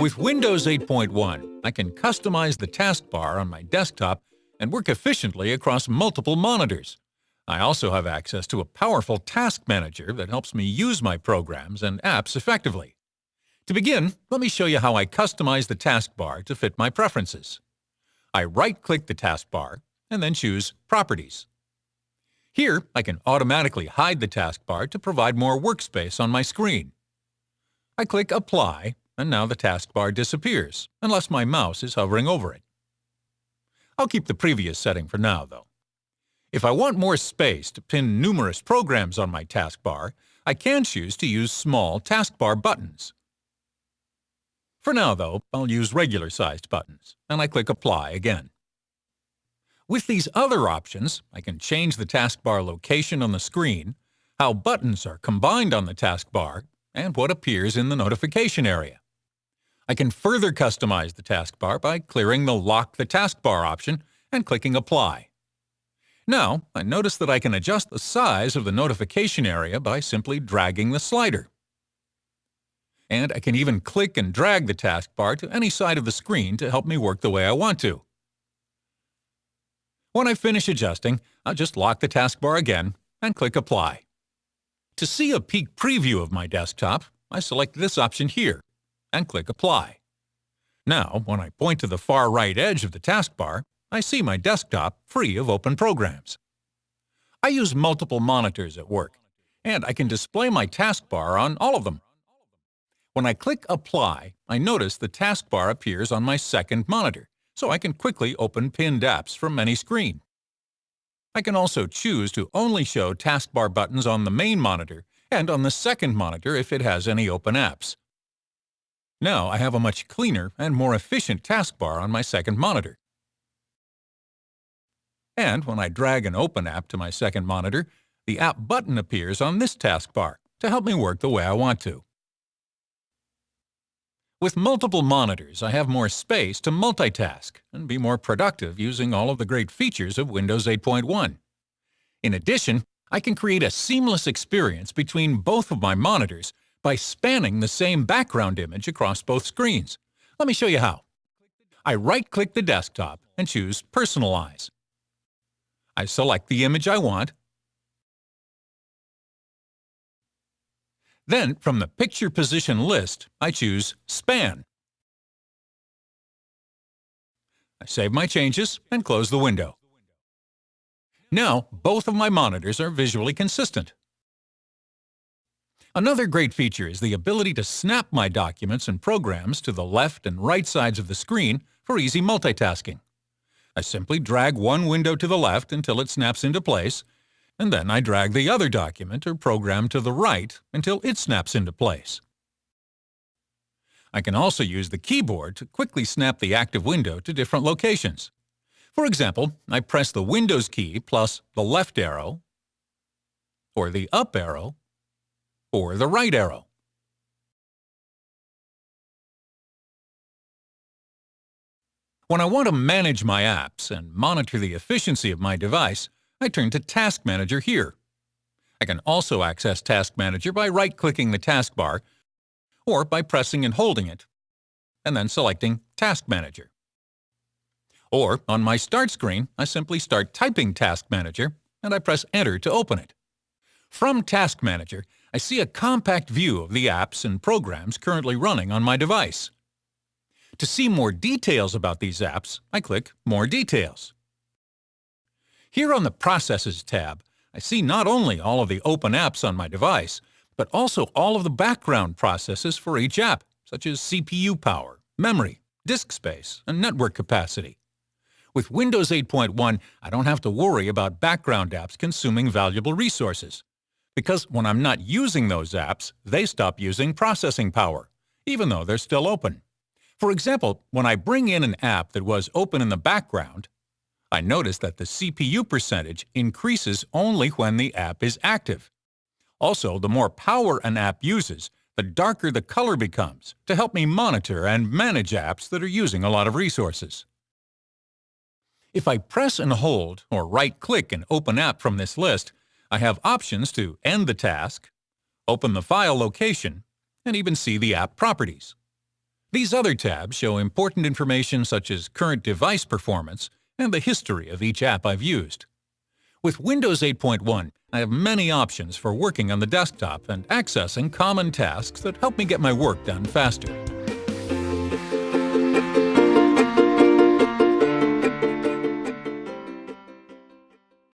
With Windows 8.1, I can customize the taskbar on my desktop and work efficiently across multiple monitors. I also have access to a powerful task manager that helps me use my programs and apps effectively. To begin, let me show you how I customize the taskbar to fit my preferences. I right-click the taskbar and then choose Properties. Here, I can automatically hide the taskbar to provide more workspace on my screen. I click Apply, and now the taskbar disappears, unless my mouse is hovering over it. I'll keep the previous setting for now, though. If I want more space to pin numerous programs on my taskbar, I can choose to use small taskbar buttons. For now, though, I'll use regular-sized buttons, and I click Apply again. With these other options, I can change the taskbar location on the screen, how buttons are combined on the taskbar, and what appears in the notification area. I can further customize the taskbar by clearing the Lock the Taskbar option and clicking Apply. Now, I notice that I can adjust the size of the notification area by simply dragging the slider. And I can even click and drag the taskbar to any side of the screen to help me work the way I want to. When I finish adjusting, I'll just lock the taskbar again and click Apply. To see a peek preview of my desktop, I select this option here and click Apply. Now, when I point to the far right edge of the taskbar, I see my desktop free of open programs. I use multiple monitors at work, and I can display my taskbar on all of them. When I click Apply, I notice the taskbar appears on my second monitor, so I can quickly open pinned apps from any screen. I can also choose to only show taskbar buttons on the main monitor and on the second monitor if it has any open apps. Now I have a much cleaner and more efficient taskbar on my second monitor. And when I drag an open app to my second monitor, the app button appears on this taskbar to help me work the way I want to. With multiple monitors, I have more space to multitask and be more productive using all of the great features of Windows 8.1. In addition, I can create a seamless experience between both of my monitors by spanning the same background image across both screens. Let me show you how. I right-click the desktop and choose Personalize. I select the image I want. Then, from the Picture Position list, I choose Span. I save my changes and close the window. Now, both of my monitors are visually consistent. Another great feature is the ability to snap my documents and programs to the left and right sides of the screen for easy multitasking. I simply drag one window to the left until it snaps into place, and then I drag the other document or program to the right until it snaps into place. I can also use the keyboard to quickly snap the active window to different locations. For example, I press the Windows key plus the left arrow, or the up arrow, or the right arrow. When I want to manage my apps and monitor the efficiency of my device, I turn to Task Manager here. I can also access Task Manager by right-clicking the taskbar or by pressing and holding it, and then selecting Task Manager. Or, on my Start screen, I simply start typing Task Manager, and I press Enter to open it. From Task Manager, I see a compact view of the apps and programs currently running on my device. To see more details about these apps, I click More Details. Here on the Processes tab, I see not only all of the open apps on my device, but also all of the background processes for each app, such as CPU power, memory, disk space, and network capacity. With Windows 8.1, I don't have to worry about background apps consuming valuable resources, because when I'm not using those apps, they stop using processing power, even though they're still open. For example, when I bring in an app that was open in the background, I notice that the CPU percentage increases only when the app is active. Also, the more power an app uses, the darker the color becomes to help me monitor and manage apps that are using a lot of resources. If I press and hold or right-click an open app from this list, I have options to end the task, open the file location, and even see the app properties. These other tabs show important information such as current device performance and the history of each app I've used. With Windows 8.1, I have many options for working on the desktop and accessing common tasks that help me get my work done faster.